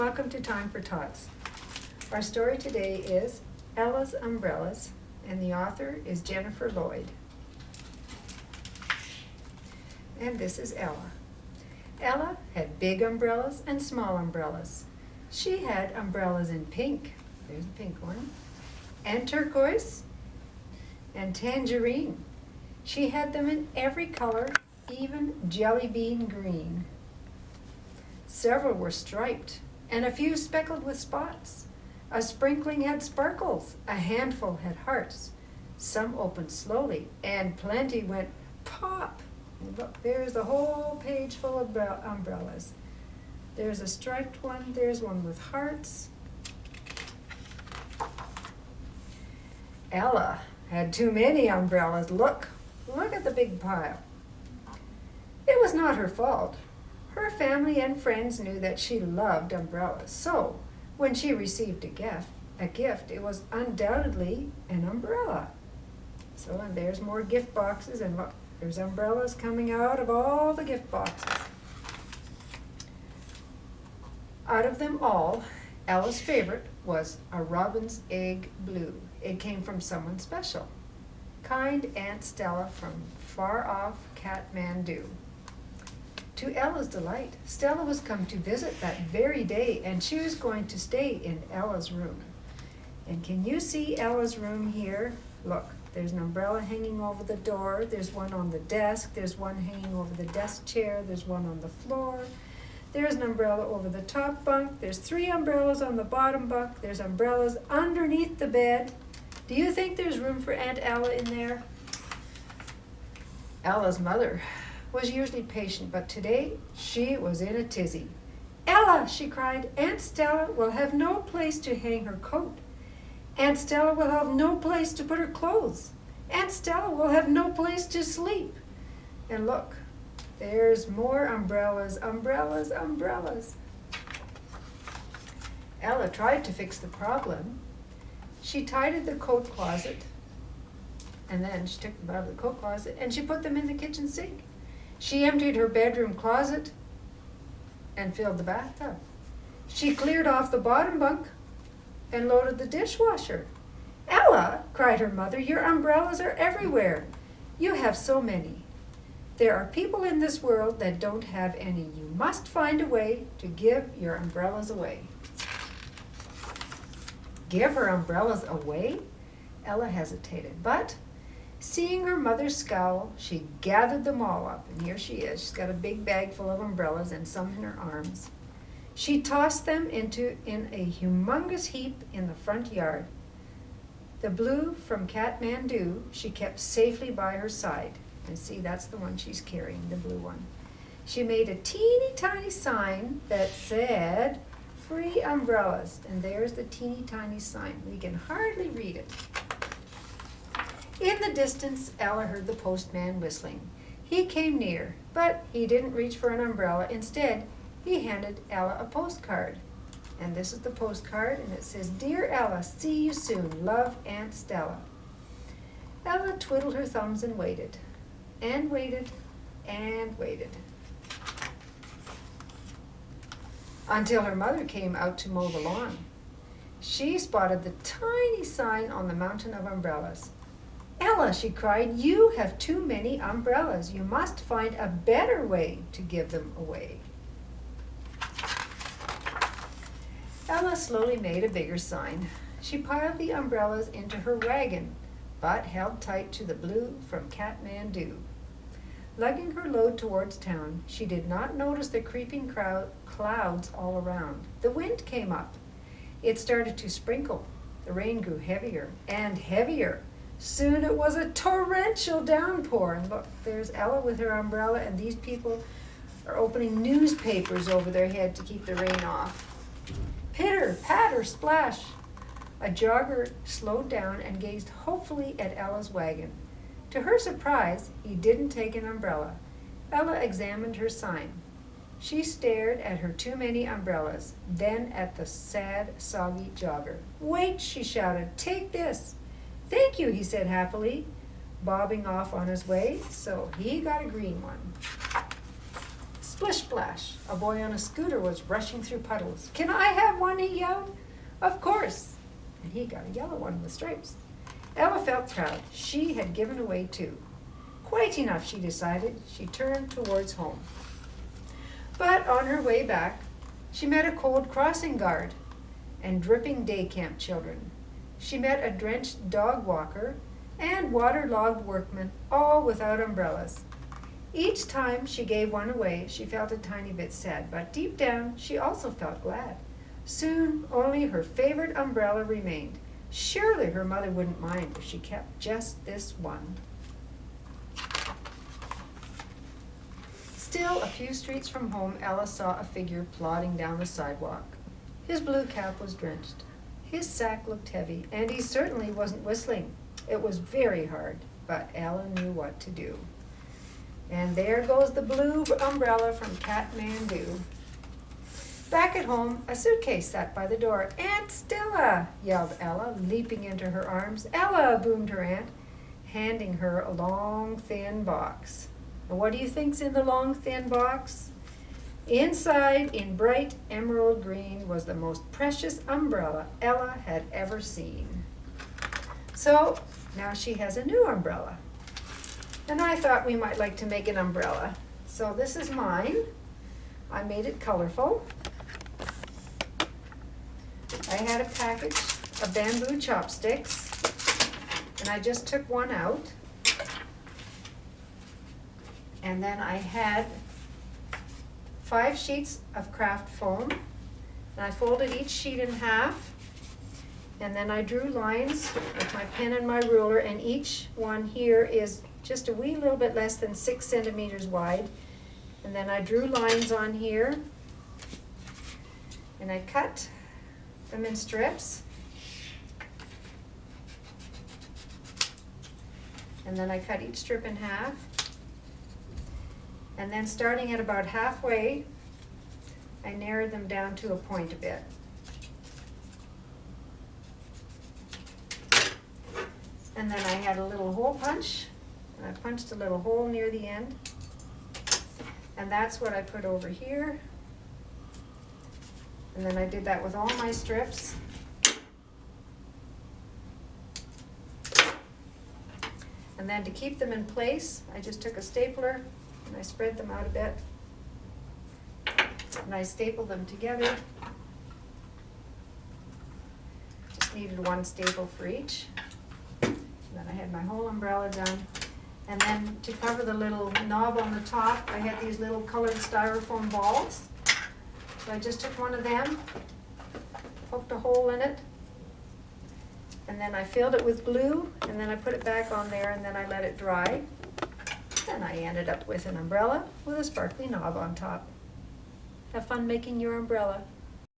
Welcome to Time for Tots. Our story today is Ella's Umbrellas, and the author is Jennifer Lloyd. And this is Ella. Ella had big umbrellas and small umbrellas. She had umbrellas in pink, there's a pink one, and turquoise, and tangerine. She had them in every color, even jelly bean green. Several were striped, and a few speckled with spots. A sprinkling had sparkles, a handful had hearts. Some opened slowly, and plenty went pop. And look, there's the whole page full of umbrellas. There's a striped one, there's one with hearts. Ella had too many umbrellas. Look at the big pile. It was not her fault. Her family and friends knew that she loved umbrellas, so when she received a gift, it was undoubtedly an umbrella. So, and there's more gift boxes, and look, there's umbrellas coming out of all the gift boxes. Out of them all, Ella's favorite was a robin's egg blue. It came from someone special. Kind Aunt Stella from far off Kathmandu. To Ella's delight, Stella was come to visit that very day, and she was going to stay in Ella's room. And can you see Ella's room here? Look, there's an umbrella hanging over the door, there's one on the desk, there's one hanging over the desk chair, there's one on the floor, there's an umbrella over the top bunk, there's 3 umbrellas on the bottom bunk, there's umbrellas underneath the bed. Do you think there's room for Aunt Ella in there? Ella's mother was usually patient, but today she was in a tizzy. Ella, she cried, Aunt Stella will have no place to hang her coat. Aunt Stella will have no place to put her clothes. Aunt Stella will have no place to sleep. And look, there's more umbrellas, umbrellas, umbrellas. Ella tried to fix the problem. She tidied the coat closet, and then she took them out of the coat closet and she put them in the kitchen sink. She emptied her bedroom closet and filled the bathtub. She cleared off the bottom bunk and loaded the dishwasher. Ella, cried her mother, your umbrellas are everywhere. You have so many. There are people in this world that don't have any. You must find a way to give your umbrellas away. Give her umbrellas away? Ella hesitated, but seeing her mother scowl, she gathered them all up, and here she is. She's got a big bag full of umbrellas and some in her arms. She tossed them in a humongous heap in the front yard. The blue from Kathmandu she kept safely by her side. And see, that's the one she's carrying, the blue one. She made a teeny tiny sign that said, free umbrellas. And there's the teeny tiny sign. We can hardly read it. In the distance, Ella heard the postman whistling. He came near, but he didn't reach for an umbrella. Instead, he handed Ella a postcard. And this is the postcard, and it says, Dear Ella, see you soon. Love, Aunt Stella. Ella twiddled her thumbs and waited, and waited, and waited, until her mother came out to mow the lawn. She spotted the tiny sign on the mountain of umbrellas. Ella, she cried, you have too many umbrellas. You must find a better way to give them away. Ella slowly made a bigger sign. She piled the umbrellas into her wagon, but held tight to the blue from Kathmandu. Lugging her load towards town, she did not notice the creeping clouds all around. The wind came up. It started to sprinkle. The rain grew heavier and heavier. Soon it was a torrential downpour. And look, there's Ella with her umbrella, and these people are opening newspapers over their head to keep the rain off. Pitter, patter, splash. A jogger slowed down and gazed hopefully at Ella's wagon. To her surprise, he didn't take an umbrella. Ella examined her sign. She stared at her too many umbrellas, then at the sad, soggy jogger. Wait, she shouted, take this. Thank you, he said happily, bobbing off on his way, so he got a green one. Splish splash, a boy on a scooter was rushing through puddles. "Can I have one?" he yelled. "Of course." And he got a yellow one with stripes. Ella felt proud. She had given away too. Quite enough, she decided. She turned towards home. But on her way back, she met a cold crossing guard and dripping day camp children. She met a drenched dog walker and waterlogged workmen, all without umbrellas. Each time she gave one away, she felt a tiny bit sad, but deep down, she also felt glad. Soon, only her favorite umbrella remained. Surely her mother wouldn't mind if she kept just this one. Still, a few streets from home, Ella saw a figure plodding down the sidewalk. His blue cap was drenched. His sack looked heavy, and he certainly wasn't whistling. It was very hard, but Ella knew what to do. And there goes the blue umbrella from Kathmandu. Back at home, a suitcase sat by the door. "Aunt Stella!" yelled Ella, leaping into her arms. "Ella!" boomed her aunt, handing her a long, thin box. And what do you think's in the long, thin box? Inside, in bright emerald green, was the most precious umbrella Ella had ever seen. So, now she has a new umbrella. And I thought we might like to make an umbrella. So this is mine. I made it colorful. I had a package of bamboo chopsticks, and I just took one out. And then I had 5 sheets of craft foam, and I folded each sheet in half, and then I drew lines with my pen and my ruler, and each one here is just a wee little bit less than 6 centimeters wide. And then I drew lines on here, and I cut them in strips. And then I cut each strip in half. And then starting at about halfway, I narrowed them down to a point a bit. And then I had a little hole punch, and I punched a little hole near the end. And that's what I put over here. And then I did that with all my strips. And then to keep them in place, I just took a stapler and I spread them out a bit. And I stapled them together. Just needed one staple for each. And then I had my whole umbrella done. And then to cover the little knob on the top, I had these little colored styrofoam balls. So I just took one of them, poked a hole in it, and then I filled it with glue, and then I put it back on there, and then I let it dry. And I ended up with an umbrella with a sparkly knob on top. Have fun making your umbrella.